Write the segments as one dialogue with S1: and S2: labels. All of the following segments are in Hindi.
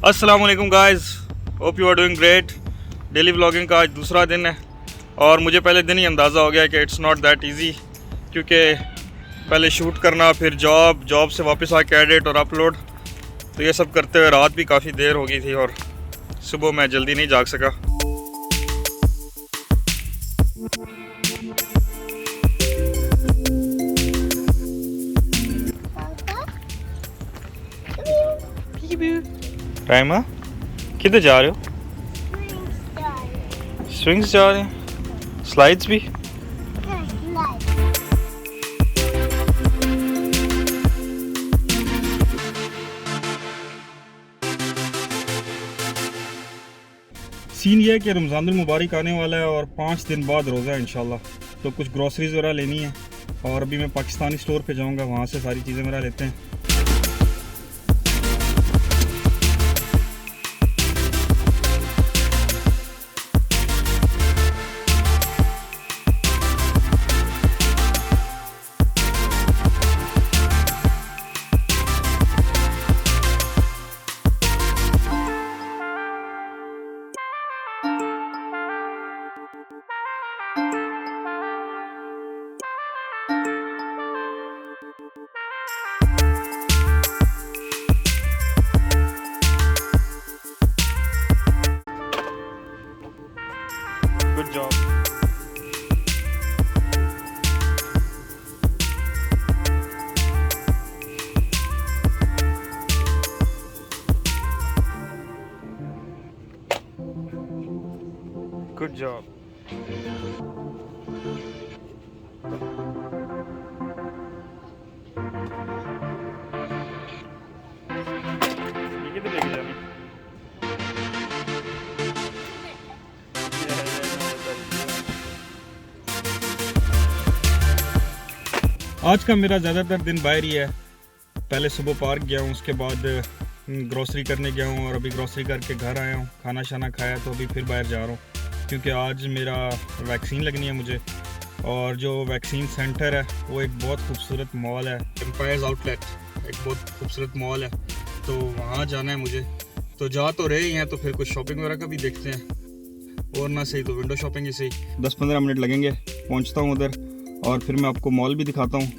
S1: अस्सलाम वालेकुम guys, hope you are doing great. Daily vlogging का आज दूसरा दिन है और मुझे पहले दिन ही अंदाज़ा हो गया कि इट्स नॉट दैट इजी, क्योंकि पहले शूट करना, फिर जॉब से वापस आके एडिट और अपलोड, तो ये सब करते हुए रात भी काफ़ी देर हो गई थी और सुबह मैं जल्दी नहीं जाग सका। राइमा, किधर जा रहे हो? स्विंग्स जा रहे हैं, स्लाइड्स भी। सीन ये है कि रमज़ानुल मुबारक आने वाला है और 5 दिन बाद रोज़ा है इंशाल्लाह, तो कुछ ग्रॉसरीज वगैरह लेनी है और अभी मैं पाकिस्तानी स्टोर पे जाऊंगा, वहाँ से सारी चीज़ें वगैरह लेते हैं। Good job. Good job. ये किधर लेके जाना? आज का मेरा ज़्यादातर दिन बाहर ही है। पहले सुबह पार्क गया हूँ, उसके बाद ग्रॉसरी करने गया हूँ और अभी ग्रॉसरी करके घर आया हूँ, खाना शाना खाया तो अभी फिर बाहर जा रहा हूँ, क्योंकि आज मेरा वैक्सीन लगनी है मुझे। और जो वैक्सीन सेंटर है वो एक बहुत खूबसूरत मॉल है, एम्पायर्स आउटलेट, एक बहुत खूबसूरत मॉल है, तो वहाँ जाना है मुझे। तो जा तो रहे ही हैं, तो फिर कुछ शॉपिंग वगैरह का भी देखते हैं, और ना सही तो विंडो शॉपिंग ही सही। 10-15 मिनट लगेंगे, पहुँचता हूँ उधर और फिर मैं आपको मॉल भी दिखाता हूँ,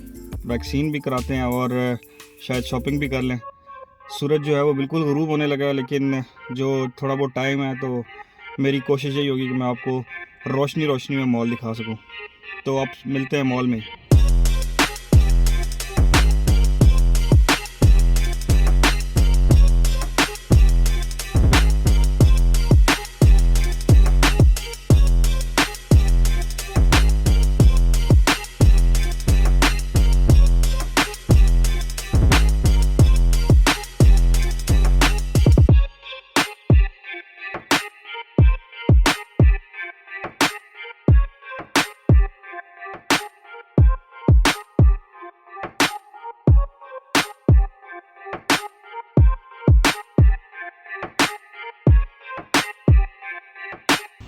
S1: वैक्सीन भी कराते हैं और शायद शॉपिंग भी कर लें। सूरज जो है वो बिल्कुल ग़ुरूब होने लगा है, लेकिन जो थोड़ा बहुत टाइम है तो मेरी कोशिश यही होगी कि मैं आपको रोशनी में मॉल दिखा सकूं। तो आप मिलते हैं मॉल में।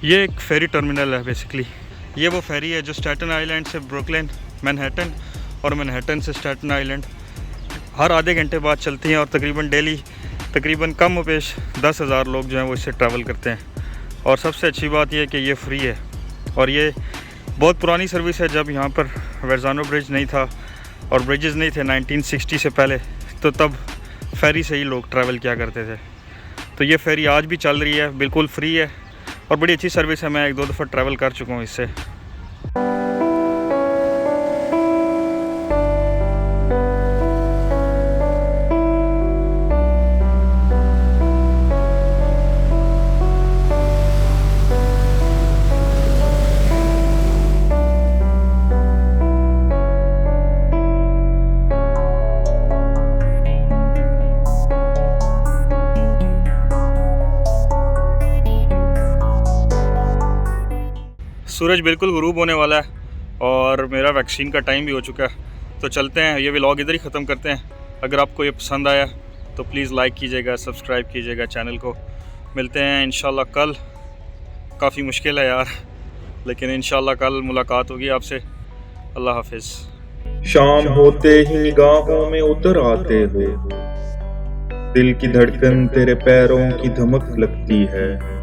S1: ये एक फेरी टर्मिनल है बेसिकली। ये वो फेरी है जो स्टैटन आइलैंड से ब्रुकलिन, मैनहट्टन और मैनहट्टन से स्टैटन आइलैंड हर आधे घंटे बाद चलती हैं और तकरीबन डेली तकरीबन कम व पेश 10,000 लोग जो हैं वो इससे ट्रैवल करते हैं। और सबसे अच्छी बात यह है कि ये फ्री है और ये बहुत पुरानी सर्विस है। जब यहाँ पर वर्ज़ानो ब्रिज नहीं था और ब्रिजेज़ नहीं थे 1960 से पहले, तो तब फेरी से ही लोग ट्रैवल किया करते थे। तो ये फेरी आज भी चल रही है, बिल्कुल फ्री है और बड़ी अच्छी सर्विस है। मैं 1-2 दफ़ा ट्रैवल कर चुका हूँ इससे। सूरज बिल्कुल ग़ुरूब होने वाला है और मेरा वैक्सीन का टाइम भी हो चुका है, तो चलते हैं। ये व्लॉग इधर ही ख़त्म करते हैं। अगर आपको ये पसंद आया तो प्लीज़ लाइक कीजिएगा, सब्सक्राइब कीजिएगा चैनल को। मिलते हैं इंशाल्लाह कल। काफ़ी मुश्किल है यार, लेकिन इंशाल्लाह कल मुलाकात होगी आपसे। अल्लाह हाफिज़।
S2: शाम होते ही निगाहों में उतर आते हो, दिल की धड़कन तेरे पैरों की धमक लगती है।